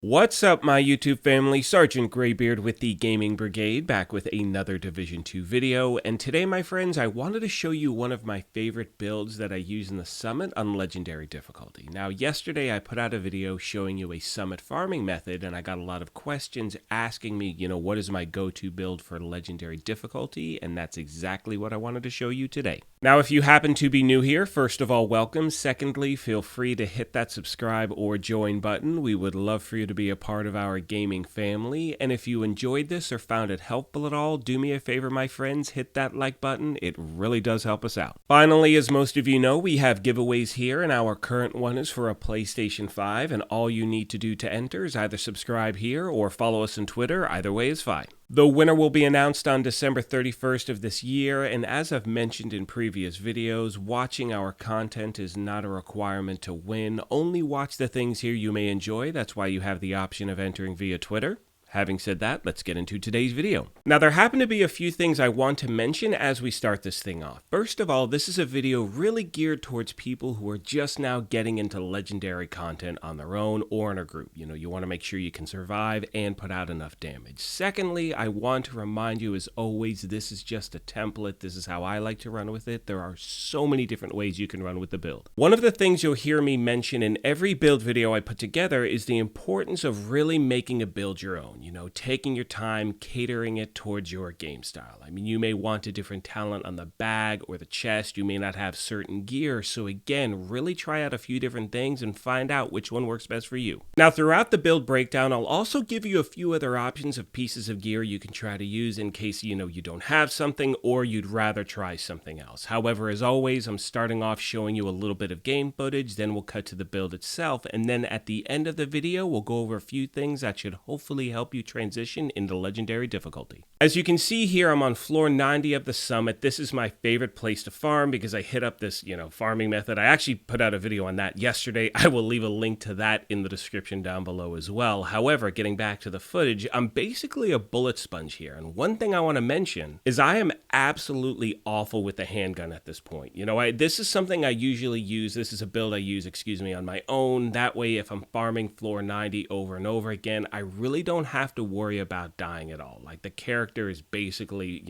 What's up, my YouTube family? Sergeant Greybeard with the Gaming Brigade, back with another Division 2 video, and today, my friends, I wanted to show you one of my favorite builds that I use in the Summit on Legendary difficulty. Now, yesterday I put out a video showing you a Summit farming method, and I got a lot of questions asking me, what is my go-to build for Legendary difficulty, and that's exactly what I wanted to show you today. Now, if you happen to be new here, first of all, welcome. Secondly, feel free to hit that subscribe or join button. We would love for you to be a part of our gaming family, and if you enjoyed this or found it helpful at all, do me a favor, my friends, hit that like button. It really does help us out. Finally, as most of you know, we have giveaways here, and our current one is for a PlayStation 5, and all you need to do to enter is either subscribe here or follow us on Twitter. Either way is fine. The winner will be announced on December 31st of this year, and as I've mentioned in previous videos, watching our content is not a requirement to win. Only watch the things here you may enjoy. That's why you have the option of entering via Twitter. Having said that, let's get into today's video. Now, there happen to be a few things I want to mention as we start this thing off. First of all, this is a video really geared towards people who are just now getting into Legendary content on their own or in a group. You want to make sure you can survive and put out enough damage. Secondly, I want to remind you, as always, this is just a template. This is how I like to run with it. There are so many different ways you can run with the build. One of the things you'll hear me mention in every build video I put together is the importance of really making a build your own. Taking your time, catering it towards your game style. You may want a different talent on the bag or the chest. You may not have certain gear. So again, really try out a few different things and find out which one works best for you. Now, throughout the build breakdown, I'll also give you a few other options of pieces of gear you can try to use in case, you don't have something or you'd rather try something else. However, as always, I'm starting off showing you a little bit of game footage, then we'll cut to the build itself, and then at the end of the video, we'll go over a few things that should hopefully help you transition into Legendary difficulty. As you can see here, I'm on floor 90 of the Summit. This is my favorite place to farm because I hit up this, farming method. I actually put out a video on that yesterday. I will leave a link to that in the description down below as well. However, getting back to the footage, I'm basically a bullet sponge here. And one thing I want to mention is I am absolutely awful with the handgun at this point. This is something I usually use. This is a build I use, on my own. That way, if I'm farming floor 90 over and over again, I really don't have to worry about dying at all. Like, the character is basically,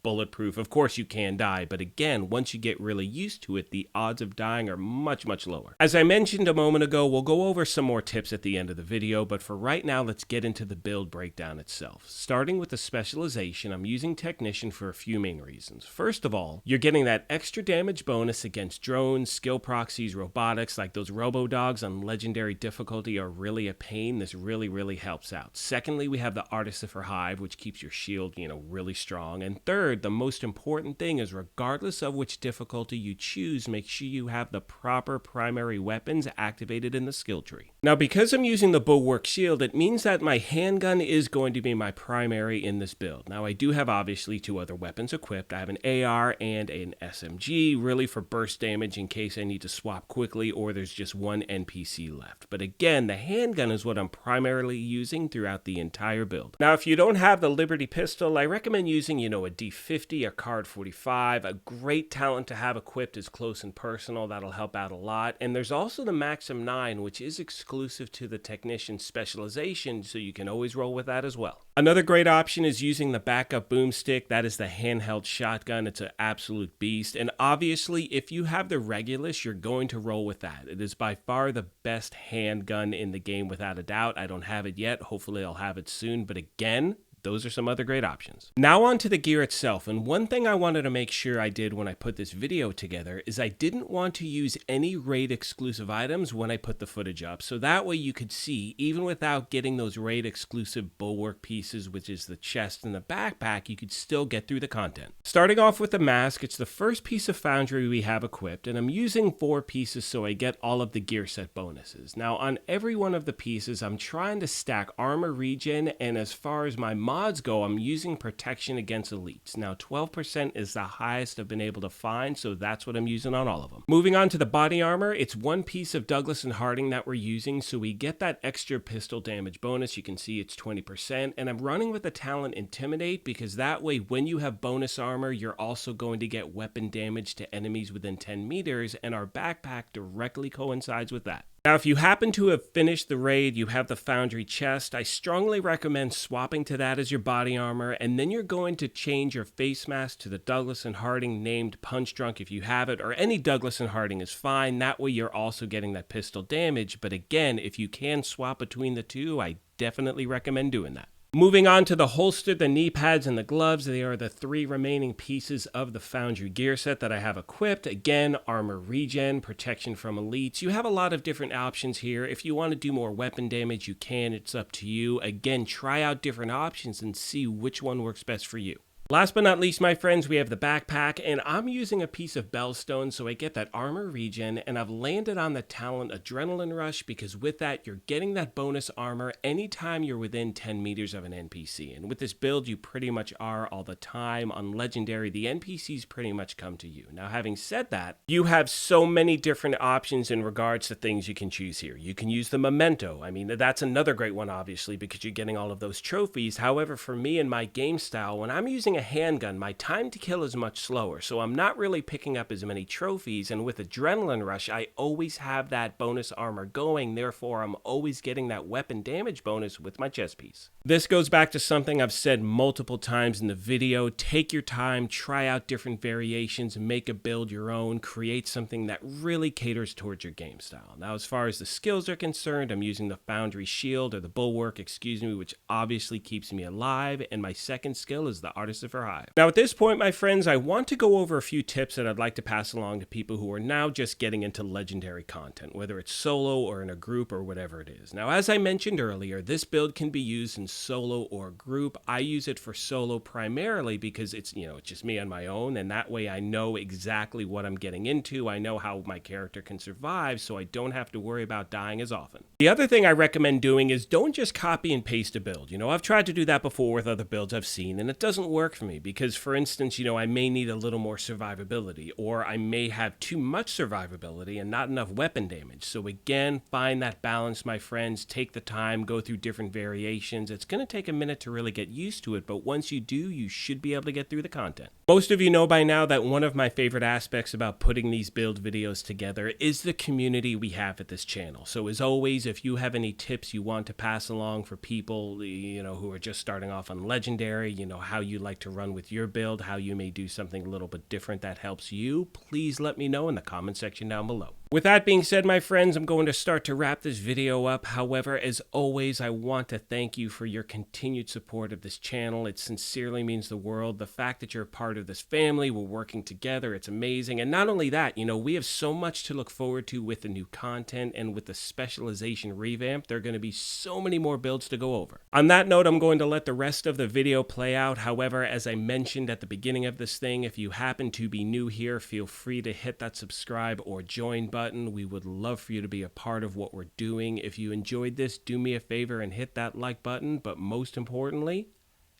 bulletproof. Of course you can die, but again, once you get really used to it, the odds of dying are much, much lower. As I mentioned a moment ago, we'll go over some more tips at the end of the video, but for right now, let's get into the build breakdown itself. Starting with the specialization, I'm using Technician for a few main reasons. First of all, you're getting that extra damage bonus against drones, skill proxies, robotics, like those robo-dogs on Legendary difficulty are really a pain. This really, really helps out. Secondly, we have the Artificer Hive, which keeps your shield, really strong. And third, the most important thing is, regardless of which difficulty you choose, make sure you have the proper primary weapons activated in the skill tree. Now, because I'm using the Bulwark Shield, it means that my handgun is going to be my primary in this build. Now, I do have obviously two other weapons equipped. I have an AR and an SMG, really for burst damage in case I need to swap quickly or there's just one NPC left. But again, the handgun is what I'm primarily using throughout the entire build. Now, if you don't have the Liberty pistol, I recommend using, a D50, a Card 45. A great talent to have equipped is Close and Personal. That'll help out a lot. And there's also the Maxim 9, which is exclusive to the Technician specialization, so you can always roll with that as well. Another great option is using the backup boomstick. That is the handheld shotgun. It's an absolute beast. And obviously, if you have the Regulus, you're going to roll with that. It is by far the best handgun in the game without a doubt. I don't have it yet. Hopefully, I'll have it soon. But again, those are some other great options. Now on to the gear itself, and one thing I wanted to make sure I did when I put this video together is I didn't want to use any raid exclusive items when I put the footage up, so that way you could see, even without getting those raid exclusive bulwark pieces, which is the chest and the backpack, you could still get through the content. Starting off with the mask, it's the first piece of foundry we have equipped, and I'm using 4 pieces so I get all of the gear set bonuses. Now on every one of the pieces, I'm trying to stack armor regen, and as far as my mods go, I'm using protection against elites. Now 12% is the highest I've been able to find, so that's what I'm using on all of them. Moving on to the body armor, it's 1 piece of Douglas and Harding that we're using, so we get that extra pistol damage bonus. You can see it's 20%, and I'm running with the talent Intimidate because that way when you have bonus armor, you're also going to get weapon damage to enemies within 10 meters, and our backpack directly coincides with that. Now, if you happen to have finished the raid, you have the Foundry chest, I strongly recommend swapping to that as your body armor, and then you're going to change your face mask to the Douglas and Harding named Punch Drunk if you have it, or any Douglas and Harding is fine. That way you're also getting that pistol damage, but again, if you can swap between the two, I definitely recommend doing that. Moving on to the holster, the knee pads, and the gloves, they are the 3 remaining pieces of the Foundry gear set that I have equipped. Again, armor regen, protection from elites. You have a lot of different options here. If you want to do more weapon damage, you can. It's up to you. Again, try out different options and see which one works best for you. Last but not least, my friends, we have the backpack, and I'm using a piece of Bellstone so I get that armor regen, and I've landed on the talent Adrenaline Rush because with that, you're getting that bonus armor anytime you're within 10 meters of an NPC. And with this build, you pretty much are all the time. On Legendary, the NPCs pretty much come to you. Now, having said that, you have so many different options in regards to things you can choose here. You can use the Memento. I mean, that's another great one, obviously, because you're getting all of those trophies. However, for me and my game style, when I'm using a handgun, my time to kill is much slower, so I'm not really picking up as many trophies, and with Adrenaline Rush, I always have that bonus armor going, therefore I'm always getting that weapon damage bonus with my chest piece. This goes back to something I've said multiple times in the video. Take your time, try out different variations, make a build your own, create something that really caters towards your game style. Now, as far as the skills are concerned, I'm using the Foundry Shield, or the Bulwark, excuse me, which obviously keeps me alive, and my second skill is the Artificer Hive. Now, at this point, my friends, I want to go over a few tips that I'd like to pass along to people who are now just getting into legendary content, whether it's solo or in a group or whatever it is. Now, as I mentioned earlier, this build can be used in solo or group. I use it for solo primarily because it's just me on my own, and that way I know exactly what I'm getting into. I know how my character can survive, so I don't have to worry about dying as often. The other thing I recommend doing is don't just copy and paste a build. I've tried to do that before with other builds I've seen, and it doesn't work for me because, for instance, I may need a little more survivability, or I may have too much survivability and not enough weapon damage. So again, find that balance, my friends. Take the time, go through different variations. It's going to take a minute to really get used to it, but once you do, you should be able to get through the content. Most of you know by now that one of my favorite aspects about putting these build videos together is the community we have at this channel. So as always, if you have any tips you want to pass along for people, who are just starting off on Legendary, how you like to run with your build, how you may do something a little bit different that helps you, please let me know in the comment section down below. With that being said, my friends, I'm going to start to wrap this video up. However, as always, I want to thank you for your continued support of this channel. It sincerely means the world. The fact that you're a part of this family, we're working together, it's amazing. And not only that, we have so much to look forward to with the new content and with the specialization revamp. There are going to be so many more builds to go over. On that note, I'm going to let the rest of the video play out. However, as I mentioned at the beginning of this thing, if you happen to be new here, feel free to hit that subscribe or join button. We would love for you to be a part of what we're doing. If you enjoyed this, do me a favor and hit that like button. But most importantly,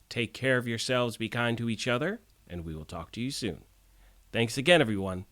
take care of yourselves, be kind to each other, and we will talk to you soon. Thanks again, everyone.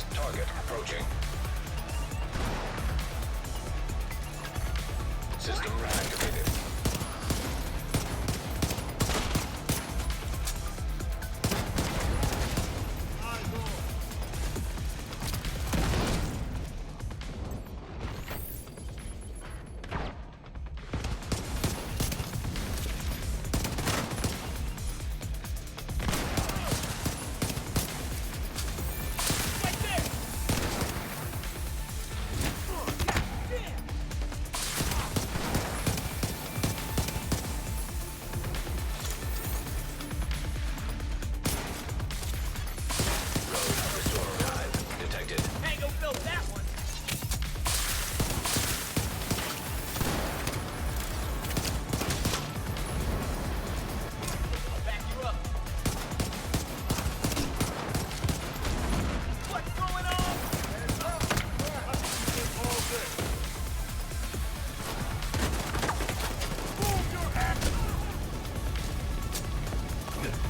Advise. Target approaching. System activated.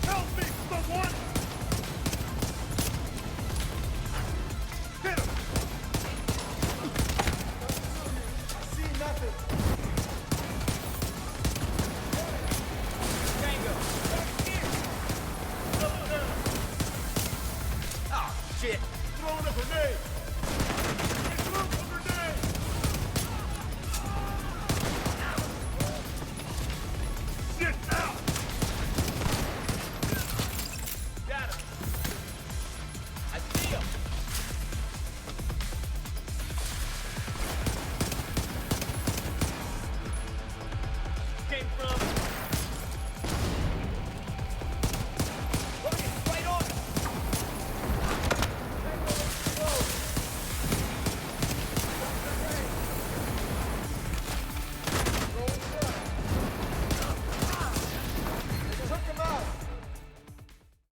Help me, someone!